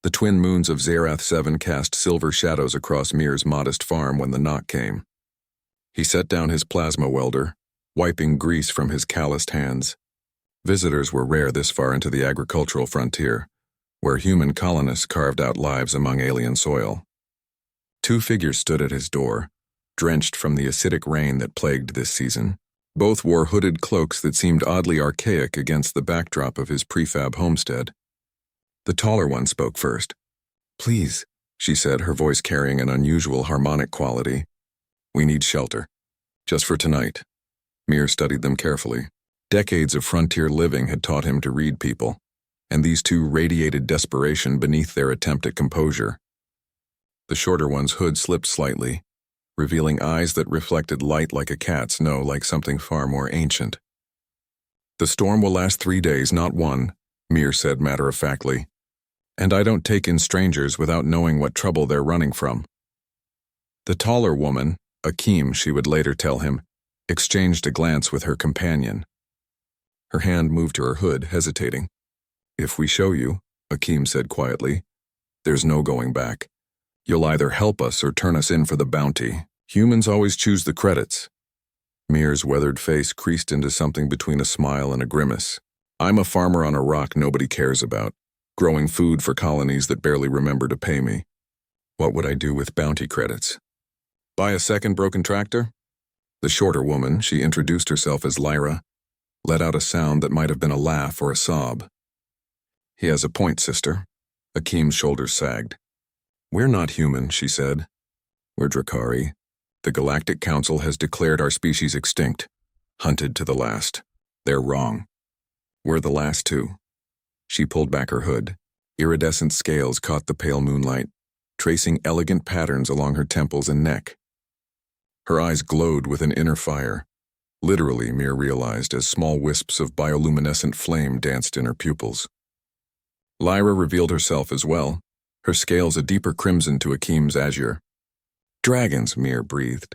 The twin moons of Zerath 7 cast silver shadows across Mir's modest farm when the knock came. He set down his plasma welder, wiping grease from his calloused hands. Visitors were rare this far into the agricultural frontier, where human colonists carved out lives among alien soil. Two figures stood at his door, drenched from the acidic rain that plagued this season. Both wore hooded cloaks that seemed oddly archaic against the backdrop of his prefab homestead. The taller one spoke first. "Please," she said, her voice carrying an unusual harmonic quality. "We need shelter. Just for tonight." Mir studied them carefully. Decades of frontier living had taught him to read people, and these two radiated desperation beneath their attempt at composure. The shorter one's hood slipped slightly, revealing eyes that reflected light like a cat's, no, like something far more ancient. "The storm will last 3 days, not one," Mir said matter-of-factly. "And I don't take in strangers without knowing what trouble they're running from." The taller woman, Akeem, she would later tell him, exchanged a glance with her companion. Her hand moved to her hood, hesitating. "If we show you," Akeem said quietly, "there's no going back. You'll either help us or turn us in for the bounty. Humans always choose the credits." Mir's weathered face creased into something between a smile and a grimace. "I'm a farmer on a rock nobody cares about, growing food for colonies that barely remember to pay me. What would I do with bounty credits? Buy a second broken tractor?" The shorter woman, she introduced herself as Lyra, let out a sound that might have been a laugh or a sob. "He has a point, sister." Akeem's shoulders sagged. "We're not human," she said. "We're Drakari. The Galactic Council has declared our species extinct, hunted to the last. They're wrong. We're the last too." She pulled back her hood. Iridescent scales caught the pale moonlight, tracing elegant patterns along her temples and neck. Her eyes glowed with an inner fire. Literally, Mir realized, as small wisps of bioluminescent flame danced in her pupils. Lyra revealed herself as well, her scales a deeper crimson to Akeem's azure. "Dragons," Mir breathed.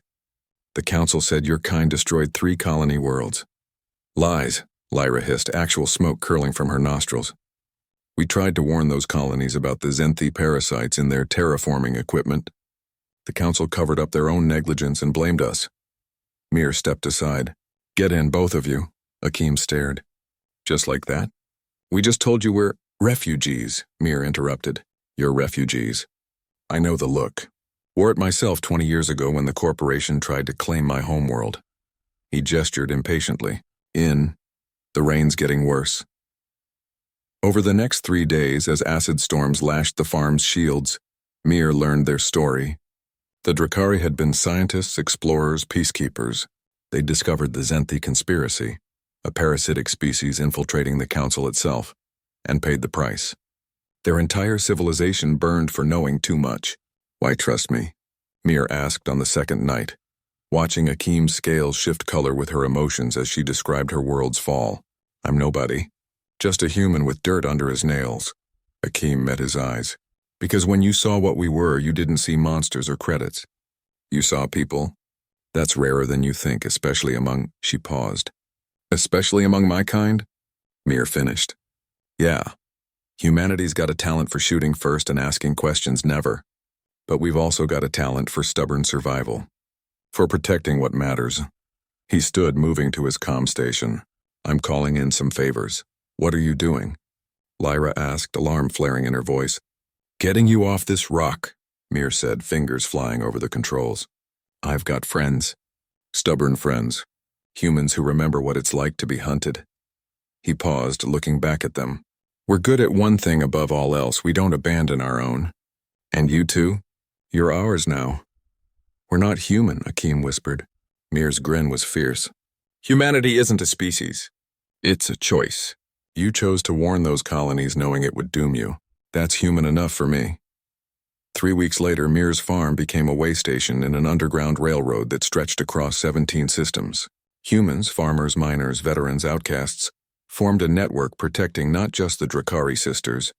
"The Council said your kind destroyed 3 colony worlds." "Lies," Lyra hissed, actual smoke curling from her nostrils. "We tried to warn those colonies about the Zenthi parasites in their terraforming equipment. The Council covered up their own negligence and blamed us." Mir stepped aside. "Get in, both of you." Akeem stared. "Just like that?" "We just told you we're refugees," Mir interrupted. "You're refugees. I know the look. Wore it myself 20 years ago when the corporation tried to claim my homeworld." He gestured impatiently. "In. The rain's getting worse." Over the next 3 days, as acid storms lashed the farm's shields, Mir learned their story. The Drakari had been scientists, explorers, peacekeepers. They discovered the Zenthi conspiracy, a parasitic species infiltrating the Council itself, and paid the price. Their entire civilization burned for knowing too much. "Why trust me?" Mir asked on the second night, watching Akeem's scales shift color with her emotions as she described her world's fall. "I'm nobody. Just a human with dirt under his nails." Akeem met his eyes. "Because when you saw what we were, you didn't see monsters or credits. You saw people. That's rarer than you think, especially among—" She paused. "Especially among my kind?" Mir finished. "Yeah. Humanity's got a talent for shooting first and asking questions never. But we've also got a talent for stubborn survival. For protecting what matters." He stood, moving to his comm station. "I'm calling in some favors." "What are you doing?" Lyra asked, alarm flaring in her voice. "Getting you off this rock," Mir said, fingers flying over the controls. "I've got friends. Stubborn friends. Humans who remember what it's like to be hunted." He paused, looking back at them. "We're good at one thing above all else. We don't abandon our own. And you two? You're ours now." "We're not human," Akeem whispered. Mir's grin was fierce. "Humanity isn't a species. It's a choice. You chose to warn those colonies knowing it would doom you. That's human enough for me." 3 weeks later, Mir's farm became a way station in an underground railroad that stretched across 17 systems. Humans, farmers, miners, veterans, outcasts, formed a network protecting not just the Drakari sisters,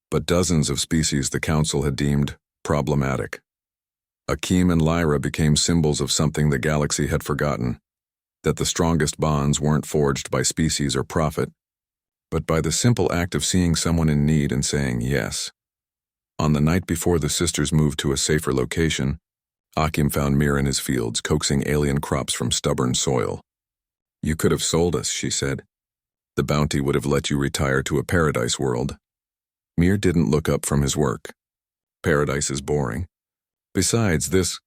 but dozens of species the Council had deemed problematic. Akeem and Lyra became symbols of something the galaxy had forgotten, that the strongest bonds weren't forged by species or profit, but by the simple act of seeing someone in need and saying yes. On the night before the sisters moved to a safer location, Akim found Mir in his fields, coaxing alien crops from stubborn soil. "You could have sold us," she said. "The bounty would have let you retire to a paradise world." Mir didn't look up from his work. "Paradise is boring. Besides this,"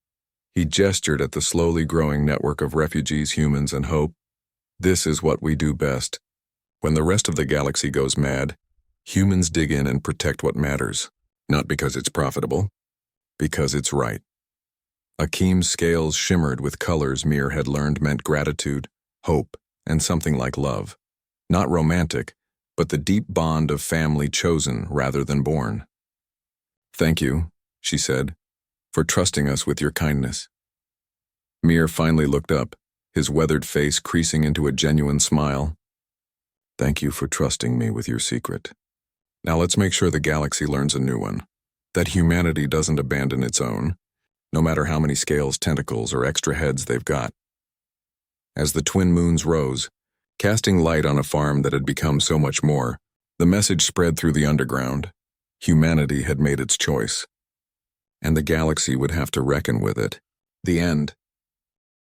he gestured at the slowly growing network of refugees, humans, and hope. "This is what we do best. When the rest of the galaxy goes mad, humans dig in and protect what matters. Not because it's profitable, because it's right." Akim's scales shimmered with colors Mir had learned meant gratitude, hope, and something like love. Not romantic, but the deep bond of family chosen rather than born. "Thank you," she said, "for trusting us with your kindness." Mir finally looked up, his weathered face creasing into a genuine smile. "Thank you for trusting me with your secret. Now let's make sure the galaxy learns a new one, that humanity doesn't abandon its own, no matter how many scales, tentacles, or extra heads they've got." As the twin moons rose, casting light on a farm that had become so much more, the message spread through the underground. Humanity had made its choice, and the galaxy would have to reckon with it. The end.